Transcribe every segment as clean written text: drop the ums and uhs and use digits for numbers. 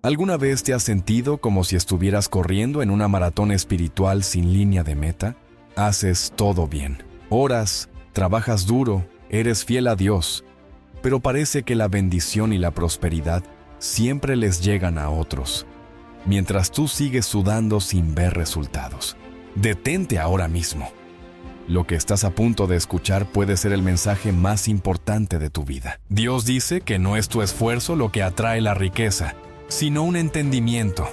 ¿Alguna vez te has sentido como si estuvieras corriendo en una maratón espiritual sin línea de meta? Haces todo bien. Oras, trabajas duro, eres fiel a Dios, pero parece que la bendición y la prosperidad siempre les llegan a otros, mientras tú sigues sudando sin ver resultados. Detente ahora mismo. Lo que estás a punto de escuchar puede ser el mensaje más importante de tu vida. Dios dice que no es tu esfuerzo lo que atrae la riqueza, sino un entendimiento,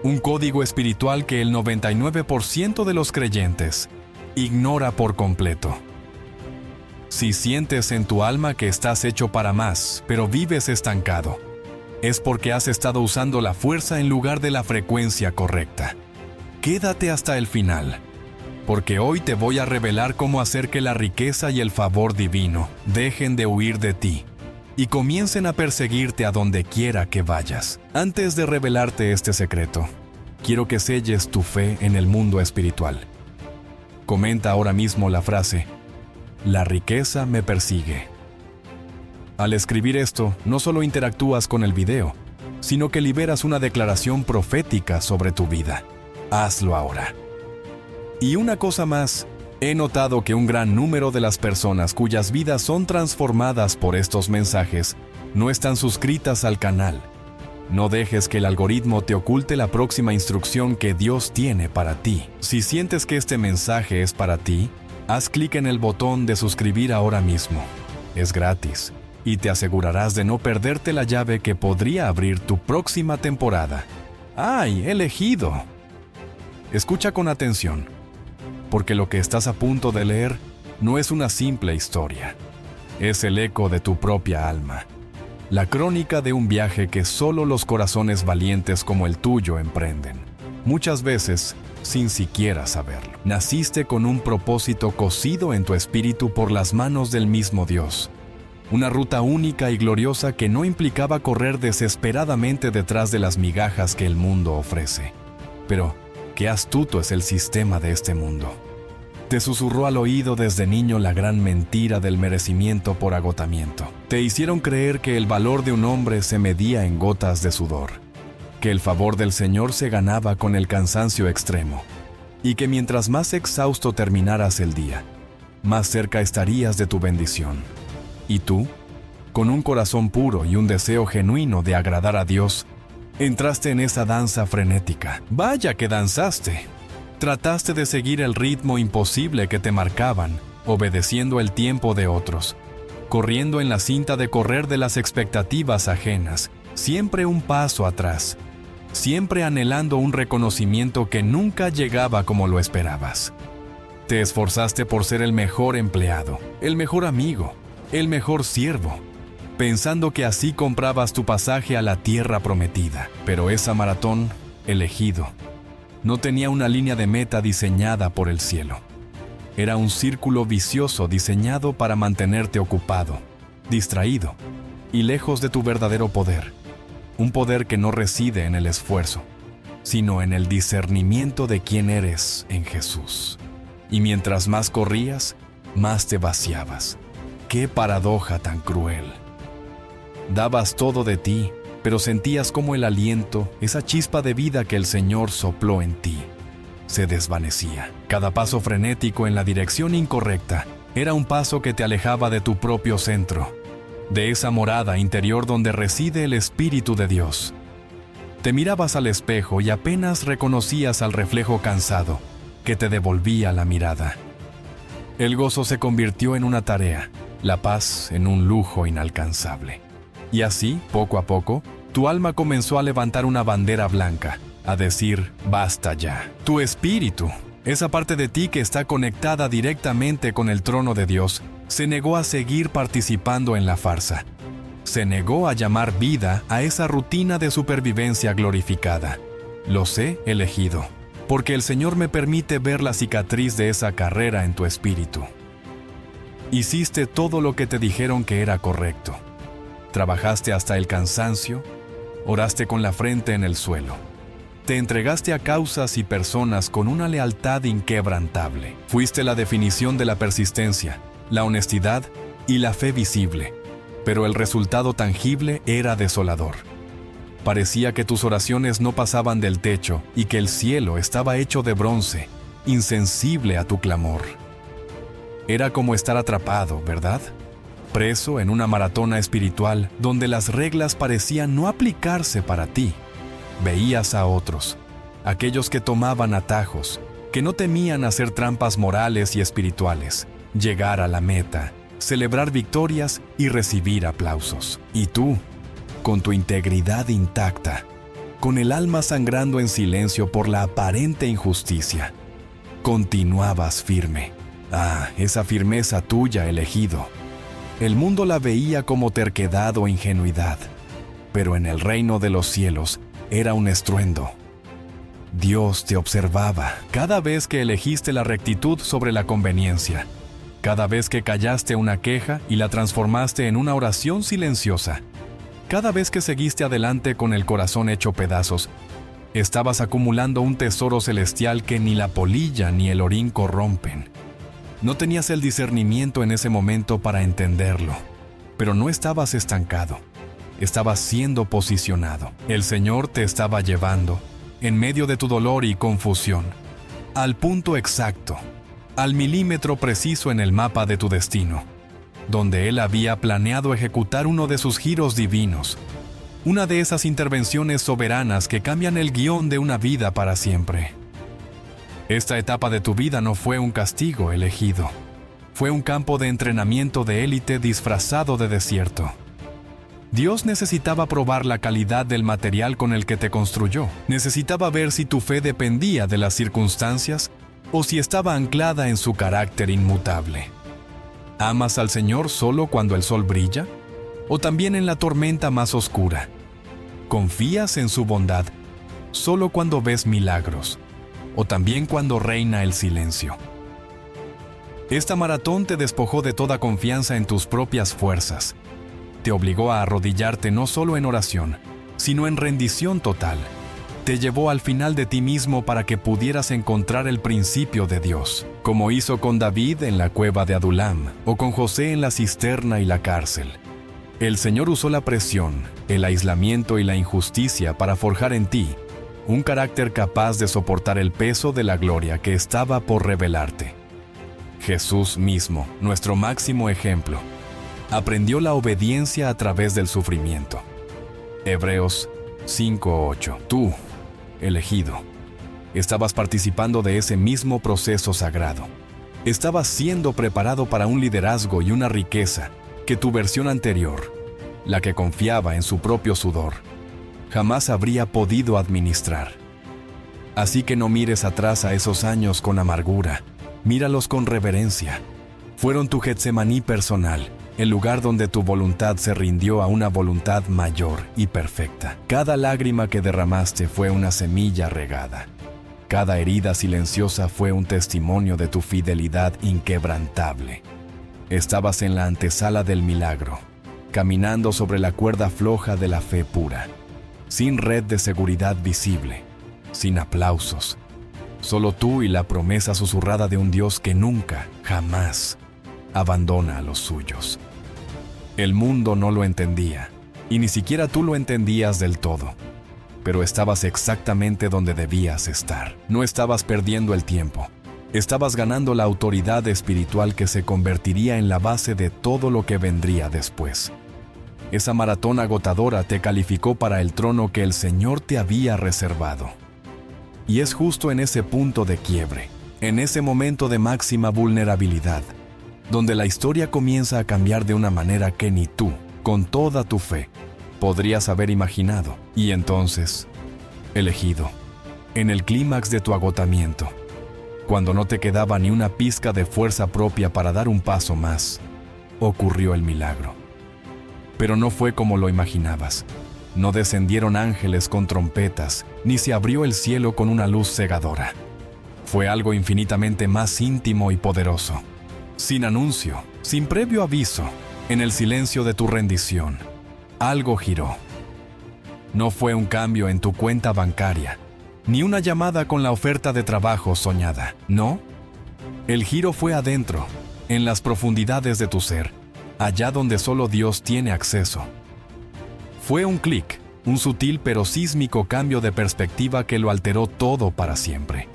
un código espiritual que el 99% de los creyentes ignora por completo. Si sientes en tu alma que estás hecho para más, pero vives estancado, es porque has estado usando la fuerza en lugar de la frecuencia correcta. Quédate hasta el final, porque hoy te voy a revelar cómo hacer que la riqueza y el favor divino dejen de huir de ti y comiencen a perseguirte a donde quiera que vayas. Antes de revelarte este secreto, quiero que selles tu fe en el mundo espiritual. Comenta ahora mismo la frase: la riqueza me persigue. Al escribir esto, no solo interactúas con el video, sino que liberas una declaración profética sobre tu vida. Hazlo ahora. Y una cosa más, he notado que un gran número de las personas cuyas vidas son transformadas por estos mensajes no están suscritas al canal. No dejes que el algoritmo te oculte la próxima instrucción que Dios tiene para ti. Si sientes que este mensaje es para ti, haz clic en el botón de suscribir ahora mismo. Es gratis y te asegurarás de no perderte la llave que podría abrir tu próxima temporada. ¡Ay, elegido! Escucha con atención, porque lo que estás a punto de leer no es una simple historia. Es el eco de tu propia alma. La crónica de un viaje que solo los corazones valientes como el tuyo emprenden. Muchas veces, sin siquiera saberlo. Naciste con un propósito cosido en tu espíritu por las manos del mismo Dios. Una ruta única y gloriosa que no implicaba correr desesperadamente detrás de las migajas que el mundo ofrece. Pero qué astuto es el sistema de este mundo. Te susurró al oído desde niño la gran mentira del merecimiento por agotamiento. Te hicieron creer que el valor de un hombre se medía en gotas de sudor, que el favor del Señor se ganaba con el cansancio extremo, y que mientras más exhausto terminaras el día, más cerca estarías de tu bendición. Y tú, con un corazón puro y un deseo genuino de agradar a Dios, entraste en esa danza frenética. ¡Vaya que danzaste! Trataste de seguir el ritmo imposible que te marcaban, obedeciendo el tiempo de otros, corriendo en la cinta de correr de las expectativas ajenas, siempre un paso atrás, siempre anhelando un reconocimiento que nunca llegaba como lo esperabas. Te esforzaste por ser el mejor empleado, el mejor amigo, el mejor siervo, pensando que así comprabas tu pasaje a la tierra prometida. Pero esa maratón, elegido, no tenía una línea de meta diseñada por el cielo. Era un círculo vicioso diseñado para mantenerte ocupado, distraído y lejos de tu verdadero poder. Un poder que no reside en el esfuerzo, sino en el discernimiento de quién eres en Jesús. Y mientras más corrías, más te vaciabas. ¡Qué paradoja tan cruel! Dabas todo de ti, pero sentías como el aliento, esa chispa de vida que el Señor sopló en ti, se desvanecía. Cada paso frenético en la dirección incorrecta era un paso que te alejaba de tu propio centro, de esa morada interior donde reside el Espíritu de Dios. Te mirabas al espejo y apenas reconocías al reflejo cansado que te devolvía la mirada. El gozo se convirtió en una tarea, la paz en un lujo inalcanzable. Y así, poco a poco, tu alma comenzó a levantar una bandera blanca, a decir, basta ya. Tu espíritu, esa parte de ti que está conectada directamente con el trono de Dios, se negó a seguir participando en la farsa. Se negó a llamar vida a esa rutina de supervivencia glorificada. Los he elegido, porque el Señor me permite ver la cicatriz de esa carrera en tu espíritu. Hiciste todo lo que te dijeron que era correcto. Trabajaste hasta el cansancio, oraste con la frente en el suelo. Te entregaste a causas y personas con una lealtad inquebrantable. Fuiste la definición de la persistencia, la honestidad y la fe visible, pero el resultado tangible era desolador. Parecía que tus oraciones no pasaban del techo y que el cielo estaba hecho de bronce, insensible a tu clamor. Era como estar atrapado, ¿verdad? Preso en una maratona espiritual donde las reglas parecían no aplicarse para ti. Veías a otros, aquellos que tomaban atajos, que no temían hacer trampas morales y espirituales, llegar a la meta, celebrar victorias y recibir aplausos. Y tú, con tu integridad intacta, con el alma sangrando en silencio por la aparente injusticia, continuabas firme. Ah, esa firmeza tuya, elegido. El mundo la veía como terquedad o ingenuidad, pero en el reino de los cielos era un estruendo. Dios te observaba cada vez que elegiste la rectitud sobre la conveniencia, cada vez que callaste una queja y la transformaste en una oración silenciosa, cada vez que seguiste adelante con el corazón hecho pedazos. Estabas acumulando un tesoro celestial que ni la polilla ni el orín corrompen. No tenías el discernimiento en ese momento para entenderlo, pero no estabas estancado. Estabas siendo posicionado. El Señor te estaba llevando, en medio de tu dolor y confusión, al punto exacto, al milímetro preciso en el mapa de tu destino, donde Él había planeado ejecutar uno de sus giros divinos, una de esas intervenciones soberanas que cambian el guión de una vida para siempre. Esta etapa de tu vida no fue un castigo, elegido. Fue un campo de entrenamiento de élite disfrazado de desierto. Dios necesitaba probar la calidad del material con el que te construyó. Necesitaba ver si tu fe dependía de las circunstancias o si estaba anclada en su carácter inmutable. ¿Amas al Señor solo cuando el sol brilla? ¿O también en la tormenta más oscura? ¿Confías en su bondad solo cuando ves milagros? ¿O también cuando reina el silencio? Esta maratón te despojó de toda confianza en tus propias fuerzas. Te obligó a arrodillarte no solo en oración, sino en rendición total. Te llevó al final de ti mismo para que pudieras encontrar el principio de Dios, como hizo con David en la cueva de Adulam o con José en la cisterna y la cárcel. El Señor usó la presión, el aislamiento y la injusticia para forjar en ti un carácter capaz de soportar el peso de la gloria que estaba por revelarte. Jesús mismo, nuestro máximo ejemplo, aprendió la obediencia a través del sufrimiento. Hebreos 5:8. Tú, elegido, estabas participando de ese mismo proceso sagrado. Estabas siendo preparado para un liderazgo y una riqueza que tu versión anterior, la que confiaba en su propio sudor, jamás habría podido administrar. Así que no mires atrás a esos años con amargura, míralos con reverencia. Fueron tu Getsemaní personal, el lugar donde tu voluntad se rindió a una voluntad mayor y perfecta. Cada lágrima que derramaste fue una semilla regada. Cada herida silenciosa fue un testimonio de tu fidelidad inquebrantable. Estabas en la antesala del milagro, caminando sobre la cuerda floja de la fe pura, sin red de seguridad visible, sin aplausos. Solo tú y la promesa susurrada de un Dios que nunca, jamás, abandona a los suyos. El mundo no lo entendía, y ni siquiera tú lo entendías del todo, pero estabas exactamente donde debías estar. No estabas perdiendo el tiempo, estabas ganando la autoridad espiritual que se convertiría en la base de todo lo que vendría después. Esa maratón agotadora te calificó para el trono que el Señor te había reservado. Y es justo en ese punto de quiebre, en ese momento de máxima vulnerabilidad, donde la historia comienza a cambiar de una manera que ni tú, con toda tu fe, podrías haber imaginado. Y entonces, elegido, en el clímax de tu agotamiento, cuando no te quedaba ni una pizca de fuerza propia para dar un paso más, ocurrió el milagro. Pero no fue como lo imaginabas. No descendieron ángeles con trompetas, ni se abrió el cielo con una luz cegadora. Fue algo infinitamente más íntimo y poderoso. Sin anuncio, sin previo aviso, en el silencio de tu rendición, algo giró. No fue un cambio en tu cuenta bancaria, ni una llamada con la oferta de trabajo soñada. No. El giro fue adentro, en las profundidades de tu ser, allá donde solo Dios tiene acceso. Fue un clic, un sutil pero sísmico cambio de perspectiva que lo alteró todo para siempre.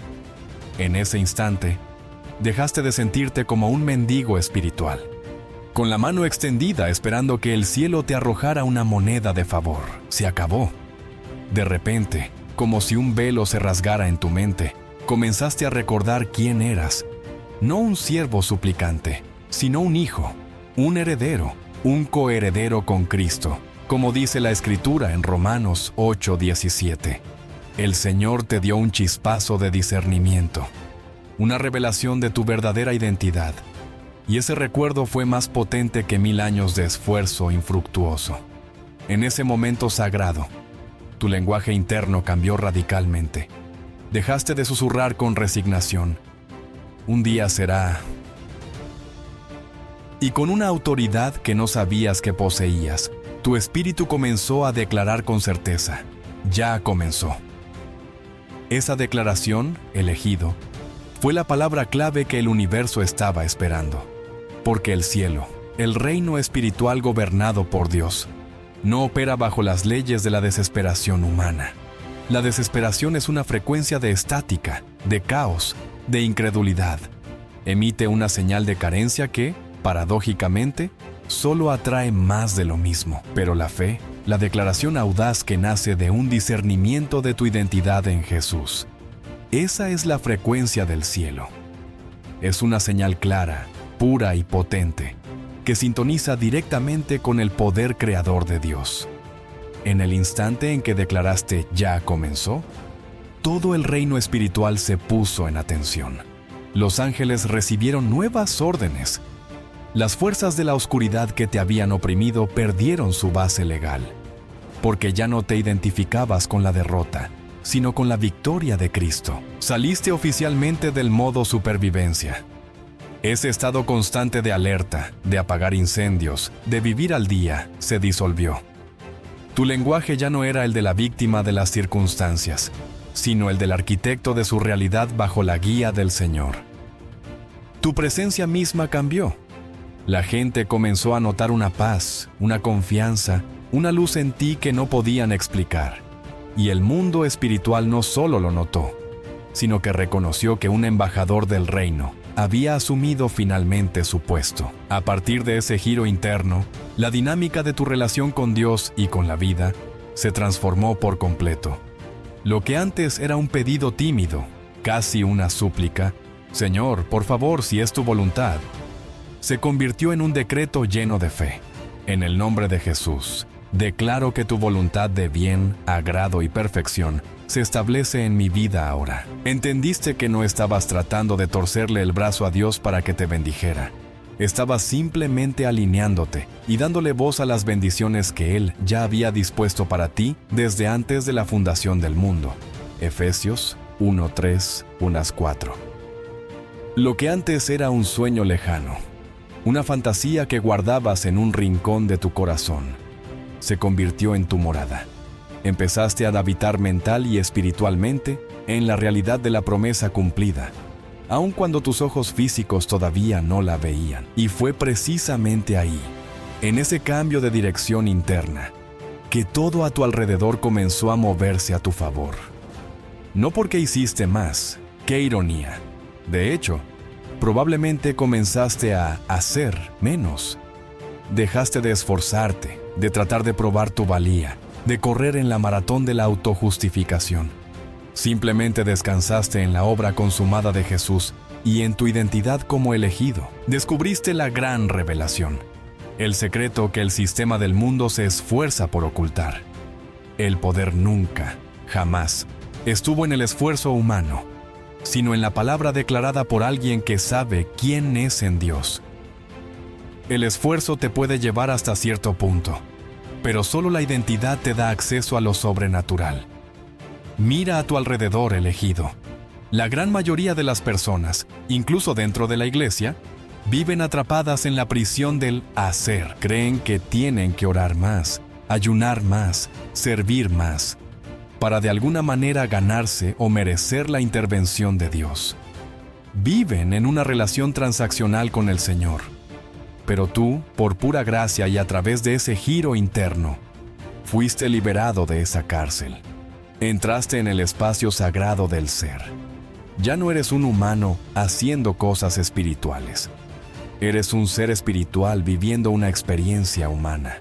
En ese instante, dejaste de sentirte como un mendigo espiritual, con la mano extendida esperando que el cielo te arrojara una moneda de favor. Se acabó. De repente, como si un velo se rasgara en tu mente, comenzaste a recordar quién eras. No un siervo suplicante, sino un hijo, un heredero, un coheredero con Cristo, como dice la Escritura en Romanos 8:17. El Señor te dio un chispazo de discernimiento, una revelación de tu verdadera identidad, y ese recuerdo fue más potente que 1000 años de esfuerzo infructuoso. En ese momento sagrado, tu lenguaje interno cambió radicalmente. Dejaste de susurrar con resignación: un día será. Y con una autoridad que no sabías que poseías, tu espíritu comenzó a declarar con certeza: ya comenzó. Esa declaración, elegido, fue la palabra clave que el universo estaba esperando. Porque el cielo, el reino espiritual gobernado por Dios, no opera bajo las leyes de la desesperación humana. La desesperación es una frecuencia de estática, de caos, de incredulidad. Emite una señal de carencia que, paradójicamente, solo atrae más de lo mismo. Pero la fe, la declaración audaz que nace de un discernimiento de tu identidad en Jesús, esa es la frecuencia del cielo. Es una señal clara, pura y potente, que sintoniza directamente con el poder creador de Dios. En el instante en que declaraste "ya comenzó", todo el reino espiritual se puso en atención. Los ángeles recibieron nuevas órdenes. Las fuerzas de la oscuridad que te habían oprimido perdieron su base legal, porque ya no te identificabas con la derrota, sino con la victoria de Cristo. Saliste oficialmente del modo supervivencia. Ese estado constante de alerta, de apagar incendios, de vivir al día, se disolvió. Tu lenguaje ya no era el de la víctima de las circunstancias, sino el del arquitecto de su realidad bajo la guía del Señor. Tu presencia misma cambió. La gente comenzó a notar una paz, una confianza, una luz en ti que no podían explicar. Y el mundo espiritual no solo lo notó, sino que reconoció que un embajador del reino había asumido finalmente su puesto. A partir de ese giro interno, la dinámica de tu relación con Dios y con la vida se transformó por completo. Lo que antes era un pedido tímido, casi una súplica, «Señor, por favor, si es tu voluntad», se convirtió en un decreto lleno de fe. En el nombre de Jesús, declaro que tu voluntad de bien, agrado y perfección se establece en mi vida ahora. Entendiste que no estabas tratando de torcerle el brazo a Dios para que te bendijera. Estabas simplemente alineándote y dándole voz a las bendiciones que Él ya había dispuesto para ti desde antes de la fundación del mundo. Efesios 1:3, 4. Lo que antes era un sueño lejano, una fantasía que guardabas en un rincón de tu corazón, se convirtió en tu morada. Empezaste a habitar mental y espiritualmente en la realidad de la promesa cumplida, aun cuando tus ojos físicos todavía no la veían. Y fue precisamente ahí, en ese cambio de dirección interna, que todo a tu alrededor comenzó a moverse a tu favor. No porque hiciste más, qué ironía. De hecho, probablemente comenzaste a hacer menos. Dejaste de esforzarte, de tratar de probar tu valía, de correr en la maratón de la autojustificación. Simplemente descansaste en la obra consumada de Jesús y en tu identidad como elegido. Descubriste la gran revelación, el secreto que el sistema del mundo se esfuerza por ocultar. El poder nunca, jamás, estuvo en el esfuerzo humano, sino en la palabra declarada por alguien que sabe quién es en Dios. El esfuerzo te puede llevar hasta cierto punto, pero solo la identidad te da acceso a lo sobrenatural. Mira a tu alrededor, elegido. La gran mayoría de las personas, incluso dentro de la iglesia, viven atrapadas en la prisión del hacer. Creen que tienen que orar más, ayunar más, servir más, para de alguna manera ganarse o merecer la intervención de Dios. Viven en una relación transaccional con el Señor. Pero tú, por pura gracia y a través de ese giro interno, fuiste liberado de esa cárcel. Entraste en el espacio sagrado del ser. Ya no eres un humano haciendo cosas espirituales. Eres un ser espiritual viviendo una experiencia humana.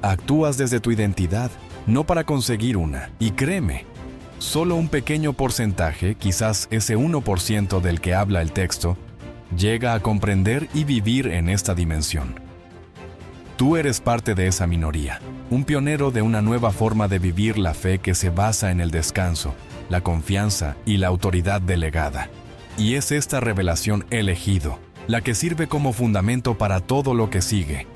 Actúas desde tu identidad, no para conseguir una. Y créeme, solo un pequeño porcentaje, quizás ese 1% del que habla el texto, llega a comprender y vivir en esta dimensión. Tú eres parte de esa minoría, un pionero de una nueva forma de vivir la fe que se basa en el descanso, la confianza y la autoridad delegada. Y es esta revelación elegido, la que sirve como fundamento para todo lo que sigue.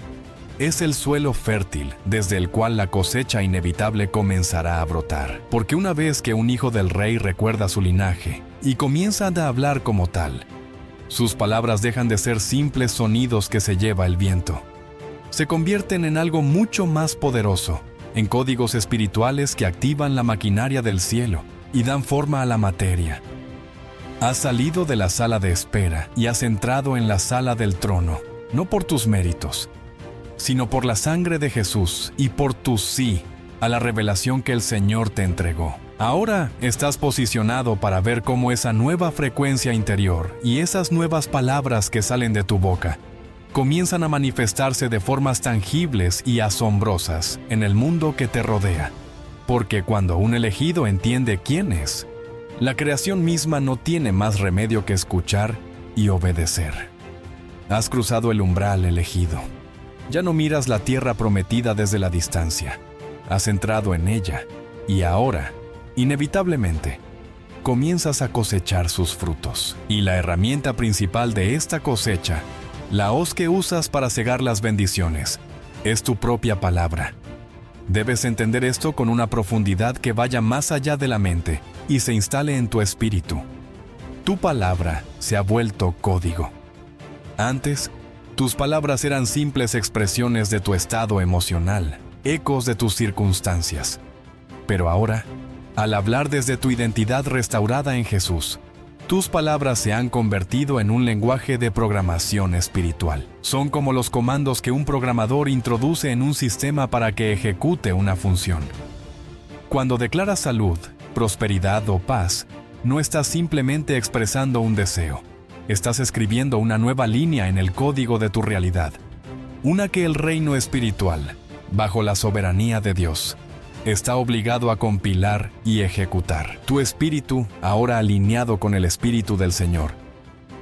Es el suelo fértil desde el cual la cosecha inevitable comenzará a brotar. Porque una vez que un hijo del rey recuerda su linaje y comienza a hablar como tal, sus palabras dejan de ser simples sonidos que se lleva el viento. Se convierten en algo mucho más poderoso, en códigos espirituales que activan la maquinaria del cielo y dan forma a la materia. Has salido de la sala de espera y has entrado en la sala del trono, no por tus méritos, sino por la sangre de Jesús y por tu sí a la revelación que el Señor te entregó. Ahora estás posicionado para ver cómo esa nueva frecuencia interior y esas nuevas palabras que salen de tu boca comienzan a manifestarse de formas tangibles y asombrosas en el mundo que te rodea. Porque cuando un elegido entiende quién es, la creación misma no tiene más remedio que escuchar y obedecer. Has cruzado el umbral elegido. Ya no miras la tierra prometida desde la distancia. Has entrado en ella y ahora, inevitablemente, comienzas a cosechar sus frutos. Y la herramienta principal de esta cosecha, la hoz que usas para cegar las bendiciones, es tu propia palabra. Debes entender esto con una profundidad que vaya más allá de la mente y se instale en tu espíritu. Tu palabra se ha vuelto código. Antes, tus palabras eran simples expresiones de tu estado emocional, ecos de tus circunstancias. Pero ahora, al hablar desde tu identidad restaurada en Jesús, tus palabras se han convertido en un lenguaje de programación espiritual. Son como los comandos que un programador introduce en un sistema para que ejecute una función. Cuando declaras salud, prosperidad o paz, no estás simplemente expresando un deseo. Estás escribiendo una nueva línea en el código de tu realidad. Una que el reino espiritual, bajo la soberanía de Dios, está obligado a compilar y ejecutar. Tu espíritu, ahora alineado con el espíritu del Señor,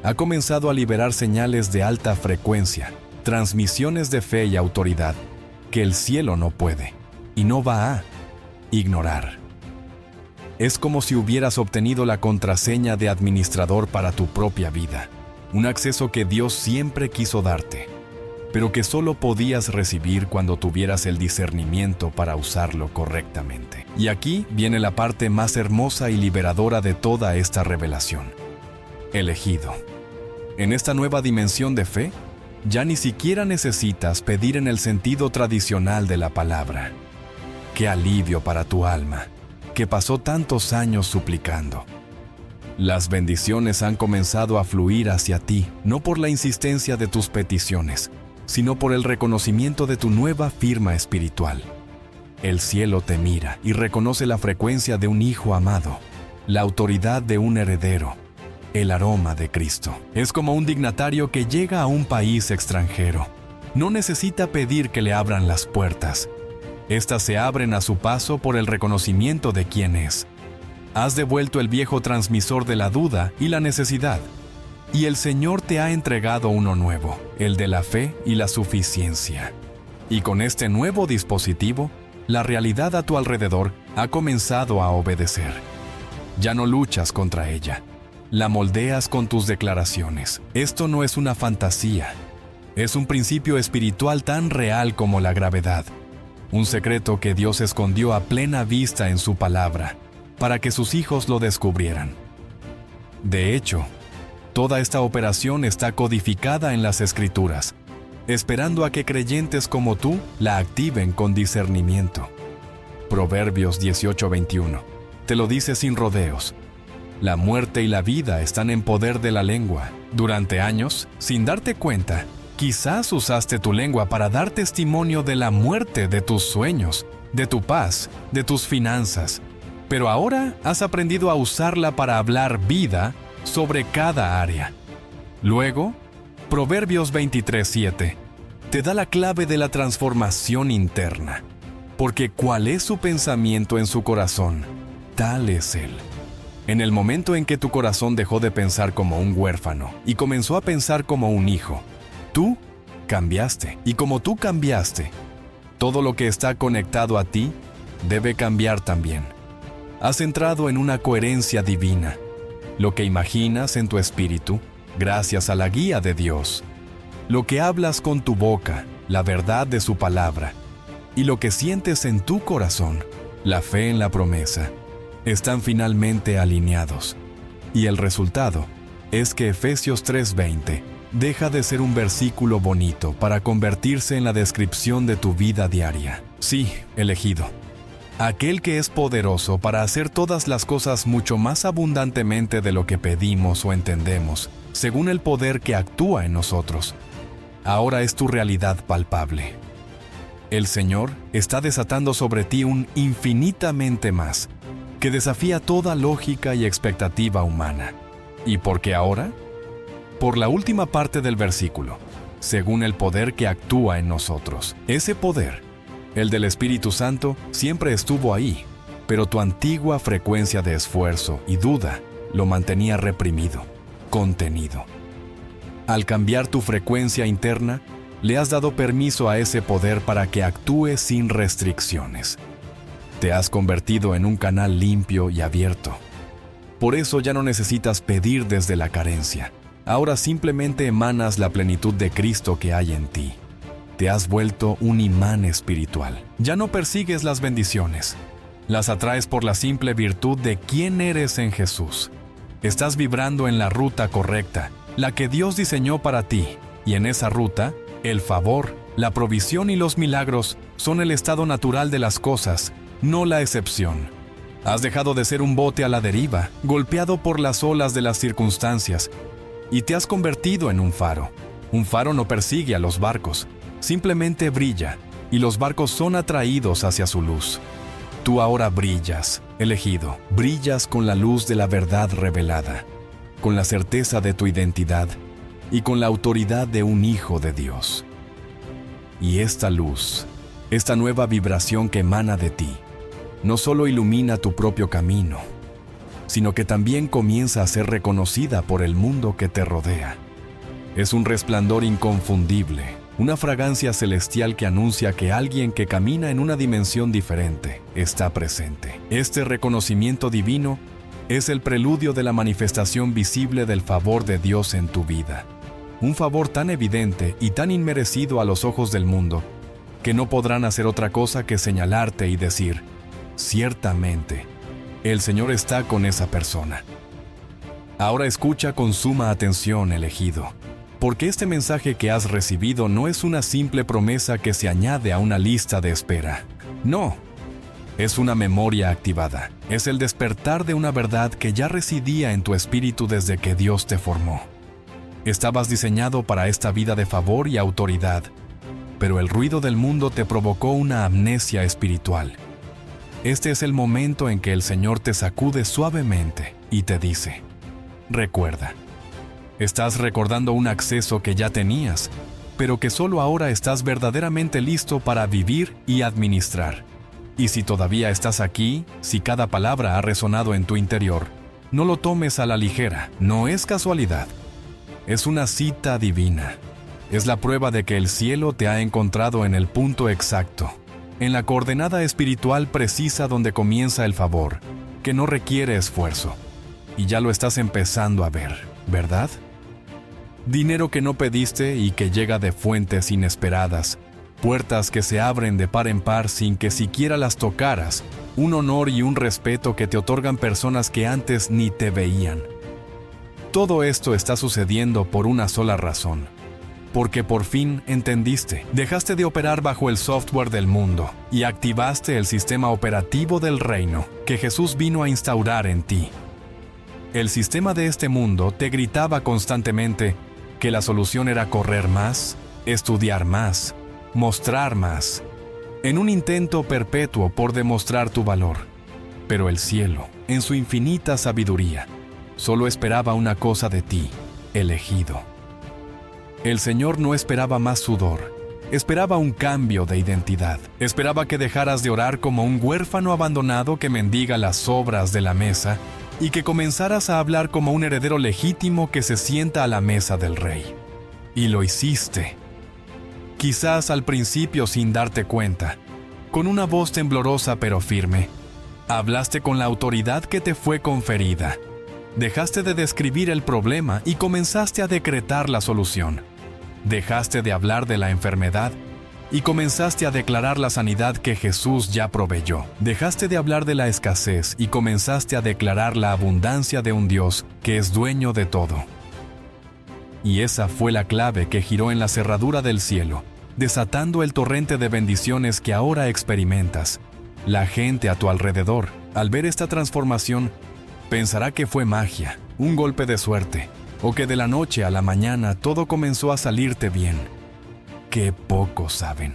ha comenzado a liberar señales de alta frecuencia, transmisiones de fe y autoridad que el cielo no puede y no va a ignorar. Es como si hubieras obtenido la contraseña de administrador para tu propia vida, un acceso que Dios siempre quiso darte, pero que solo podías recibir cuando tuvieras el discernimiento para usarlo correctamente. Y aquí viene la parte más hermosa y liberadora de toda esta revelación. Elegido. En esta nueva dimensión de fe, ya ni siquiera necesitas pedir en el sentido tradicional de la palabra. ¡Qué alivio para tu alma, que pasó tantos años suplicando! Las bendiciones han comenzado a fluir hacia ti, no por la insistencia de tus peticiones, sino por el reconocimiento de tu nueva firma espiritual. El cielo te mira y reconoce la frecuencia de un hijo amado, la autoridad de un heredero, el aroma de Cristo. Es como un dignatario que llega a un país extranjero. No necesita pedir que le abran las puertas. Estas se abren a su paso por el reconocimiento de quién es. Has devuelto el viejo transmisor de la duda y la necesidad. Y el Señor te ha entregado uno nuevo, el de la fe y la suficiencia. Y con este nuevo dispositivo, la realidad a tu alrededor ha comenzado a obedecer. Ya no luchas contra ella. La moldeas con tus declaraciones. Esto no es una fantasía. Es un principio espiritual tan real como la gravedad. Un secreto que Dios escondió a plena vista en su palabra, para que sus hijos lo descubrieran. De hecho, toda esta operación está codificada en las Escrituras, esperando a que creyentes como tú la activen con discernimiento. Proverbios 18:21. Te lo dice sin rodeos. La muerte y la vida están en poder de la lengua. Durante años, sin darte cuenta, quizás usaste tu lengua para dar testimonio de la muerte de tus sueños, de tu paz, de tus finanzas, pero ahora has aprendido a usarla para hablar vida sobre cada área. Luego, Proverbios 23:7 te da la clave de la transformación interna, porque cuál es su pensamiento en su corazón, tal es él. En el momento en que tu corazón dejó de pensar como un huérfano y comenzó a pensar como un hijo, tú cambiaste. Y como tú cambiaste, todo lo que está conectado a ti debe cambiar también. Has entrado en una coherencia divina. Lo que imaginas en tu espíritu, gracias a la guía de Dios. Lo que hablas con tu boca, la verdad de su palabra. Y lo que sientes en tu corazón, la fe en la promesa, están finalmente alineados. Y el resultado es que Efesios 3:20 deja de ser un versículo bonito para convertirse en la descripción de tu vida diaria. Sí, elegido. Aquel que es poderoso para hacer todas las cosas mucho más abundantemente de lo que pedimos o entendemos, según el poder que actúa en nosotros. Ahora es tu realidad palpable. El Señor está desatando sobre ti un infinitamente más, que desafía toda lógica y expectativa humana. ¿Y por qué ahora? Por la última parte del versículo, según el poder que actúa en nosotros. Ese poder, el del Espíritu Santo, siempre estuvo ahí, pero tu antigua frecuencia de esfuerzo y duda lo mantenía reprimido, contenido. Al cambiar tu frecuencia interna, le has dado permiso a ese poder para que actúe sin restricciones. Te has convertido en un canal limpio y abierto. Por eso ya no necesitas pedir desde la carencia. Ahora simplemente emanas la plenitud de Cristo que hay en ti. Te has vuelto un imán espiritual. Ya no persigues las bendiciones. Las atraes por la simple virtud de quién eres en Jesús. Estás vibrando en la ruta correcta, la que Dios diseñó para ti. Y en esa ruta, el favor, la provisión y los milagros son el estado natural de las cosas, no la excepción. Has dejado de ser un bote a la deriva, golpeado por las olas de las circunstancias, y te has convertido en un faro. Un faro no persigue a los barcos, simplemente brilla, y los barcos son atraídos hacia su luz. Tú ahora brillas, elegido, brillas con la luz de la verdad revelada, con la certeza de tu identidad y con la autoridad de un hijo de Dios. Y esta luz, esta nueva vibración que emana de ti, no solo ilumina tu propio camino, sino que también comienza a ser reconocida por el mundo que te rodea. Es un resplandor inconfundible, una fragancia celestial que anuncia que alguien que camina en una dimensión diferente está presente. Este reconocimiento divino es el preludio de la manifestación visible del favor de Dios en tu vida. Un favor tan evidente y tan inmerecido a los ojos del mundo, que no podrán hacer otra cosa que señalarte y decir: ciertamente, el Señor está con esa persona. Ahora escucha con suma atención, elegido, porque este mensaje que has recibido no es una simple promesa que se añade a una lista de espera. No, es una memoria activada. Es el despertar de una verdad que ya residía en tu espíritu desde que Dios te formó. Estabas diseñado para esta vida de favor y autoridad, pero el ruido del mundo te provocó una amnesia espiritual. Este es el momento en que el Señor te sacude suavemente y te dice: recuerda. Estás recordando un acceso que ya tenías, pero que solo ahora estás verdaderamente listo para vivir y administrar. Y si todavía estás aquí, si cada palabra ha resonado en tu interior, no lo tomes a la ligera, no es casualidad. Es una cita divina. Es la prueba de que el cielo te ha encontrado en el punto exacto, en la coordenada espiritual precisa donde comienza el favor, que no requiere esfuerzo. Y ya lo estás empezando a ver, ¿verdad? Dinero que no pediste y que llega de fuentes inesperadas, puertas que se abren de par en par sin que siquiera las tocaras, un honor y un respeto que te otorgan personas que antes ni te veían. Todo esto está sucediendo por una sola razón. Porque por fin entendiste, dejaste de operar bajo el software del mundo y activaste el sistema operativo del reino que Jesús vino a instaurar en ti. El sistema de este mundo te gritaba constantemente que la solución era correr más, estudiar más, mostrar más. en un intento perpetuo por demostrar tu valor. Pero el cielo, en su infinita sabiduría, solo esperaba una cosa de ti, elegido. El Señor no esperaba más sudor, esperaba un cambio de identidad. Esperaba que dejaras de orar como un huérfano abandonado que mendiga las sobras de la mesa y que comenzaras a hablar como un heredero legítimo que se sienta a la mesa del rey. Y lo hiciste. Quizás al principio sin darte cuenta, con una voz temblorosa pero firme, hablaste con la autoridad que te fue conferida. Dejaste de describir el problema y comenzaste a decretar la solución. Dejaste de hablar de la enfermedad y comenzaste a declarar la sanidad que Jesús ya proveyó. Dejaste de hablar de la escasez y comenzaste a declarar la abundancia de un Dios que es dueño de todo. Y esa fue la clave que giró en la cerradura del cielo, desatando el torrente de bendiciones que ahora experimentas. La gente a tu alrededor, al ver esta transformación, pensará que fue magia, un golpe de suerte, o que de la noche a la mañana todo comenzó a salirte bien. Qué pocos saben.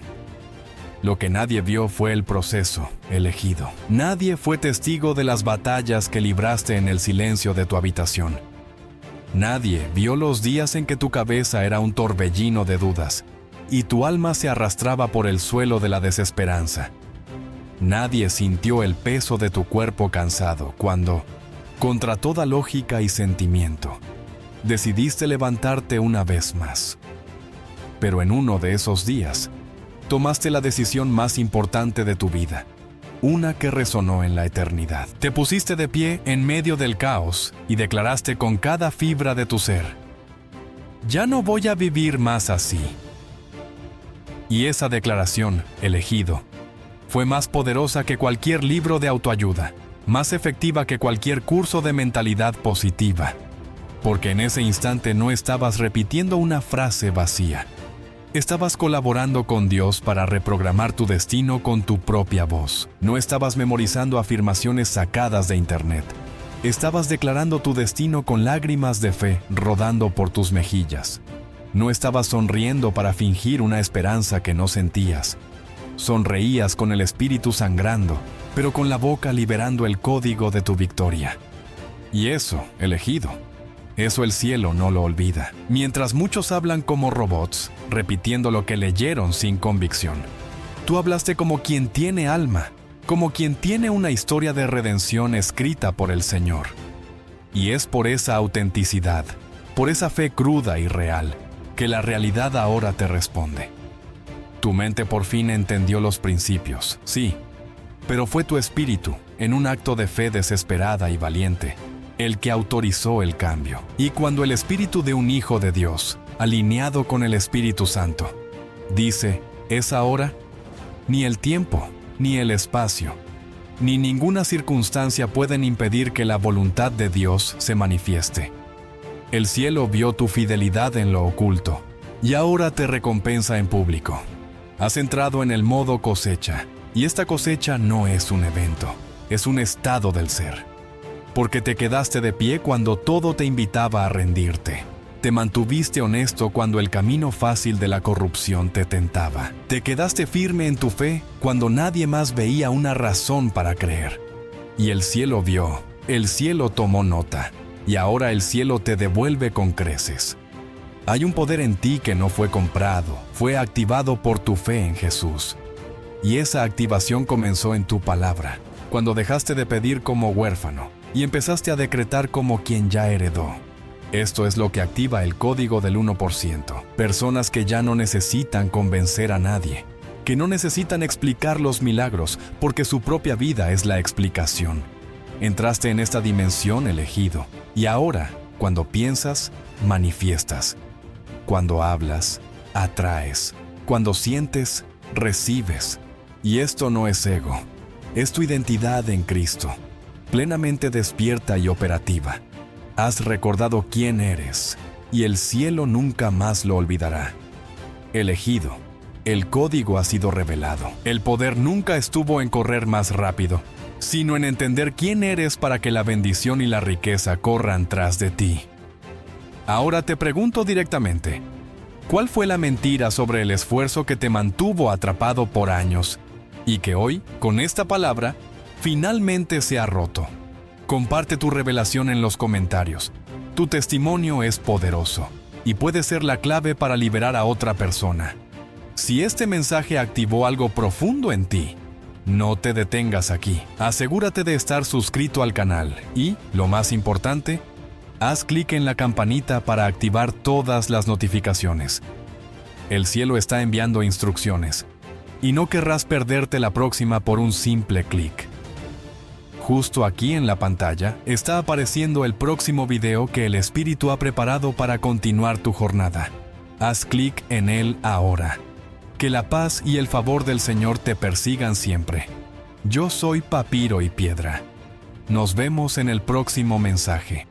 Lo que nadie vio fue el proceso elegido. Nadie fue testigo de las batallas que libraste en el silencio de tu habitación. Nadie vio los días en que tu cabeza era un torbellino de dudas y tu alma se arrastraba por el suelo de la desesperanza. Nadie sintió el peso de tu cuerpo cansado cuando, contra toda lógica y sentimiento, decidiste levantarte una vez más. Pero en uno de esos días, tomaste la decisión más importante de tu vida, una que resonó en la eternidad. Te pusiste de pie en medio del caos y declaraste con cada fibra de tu ser: ya no voy a vivir más así. Y esa declaración, elegido, fue más poderosa que cualquier libro de autoayuda, más efectiva que cualquier curso de mentalidad positiva, porque en ese instante no estabas repitiendo una frase vacía. Estabas colaborando con Dios para reprogramar tu destino con tu propia voz. No estabas memorizando afirmaciones sacadas de internet. Estabas declarando tu destino con lágrimas de fe rodando por tus mejillas. No estabas sonriendo para fingir una esperanza que no sentías. Sonreías con el espíritu sangrando, pero con la boca liberando el código de tu victoria. Y eso, elegido, eso el cielo no lo olvida. Mientras muchos hablan como robots, repitiendo lo que leyeron sin convicción, tú hablaste como quien tiene alma, como quien tiene una historia de redención escrita por el Señor. Y es por esa autenticidad, por esa fe cruda y real, que la realidad ahora te responde. Tu mente por fin entendió los principios, sí, pero fue tu espíritu, en un acto de fe desesperada y valiente, el que autorizó el cambio. Y cuando el espíritu de un hijo de Dios, alineado con el Espíritu Santo, dice: es ahora, ni el tiempo, ni el espacio, ni ninguna circunstancia pueden impedir que la voluntad de Dios se manifieste. El cielo vio tu fidelidad en lo oculto, y ahora te recompensa en público. Has entrado en el modo cosecha, y esta cosecha no es un evento, es un estado del ser. Porque te quedaste de pie cuando todo te invitaba a rendirte. Te mantuviste honesto cuando el camino fácil de la corrupción te tentaba. Te quedaste firme en tu fe cuando nadie más veía una razón para creer. Y el cielo vio, el cielo tomó nota, y ahora el cielo te devuelve con creces. Hay un poder en ti que no fue comprado, fue activado por tu fe en Jesús. Y esa activación comenzó en tu palabra, cuando dejaste de pedir como huérfano y empezaste a decretar como quien ya heredó. Esto es lo que activa el código del 1%. Personas que ya no necesitan convencer a nadie, que no necesitan explicar los milagros, porque su propia vida es la explicación. Entraste en esta dimensión elegido, y ahora, cuando piensas, manifiestas. Cuando hablas, atraes. Cuando sientes, recibes. Y esto no es ego, es tu identidad en Cristo, plenamente despierta y operativa. Has recordado quién eres, y el cielo nunca más lo olvidará. Elegido, el código ha sido revelado. El poder nunca estuvo en correr más rápido, sino en entender quién eres para que la bendición y la riqueza corran tras de ti. Ahora te pregunto directamente, ¿cuál fue la mentira sobre el esfuerzo que te mantuvo atrapado por años y que hoy, con esta palabra, finalmente se ha roto. Comparte tu revelación en los comentarios. Tu testimonio es poderoso y puede ser la clave para liberar a otra persona. Si este mensaje activó algo profundo en ti, no te detengas aquí. Asegúrate de estar suscrito al canal y, lo más importante, haz clic en la campanita para activar todas las notificaciones. El cielo está enviando instrucciones y no querrás perderte la próxima por un simple clic. Justo aquí en la pantalla está apareciendo el próximo video que el Espíritu ha preparado para continuar tu jornada. Haz clic en él ahora. Que la paz y el favor del Señor te persigan siempre. Yo soy Papiro y Piedra. Nos vemos en el próximo mensaje.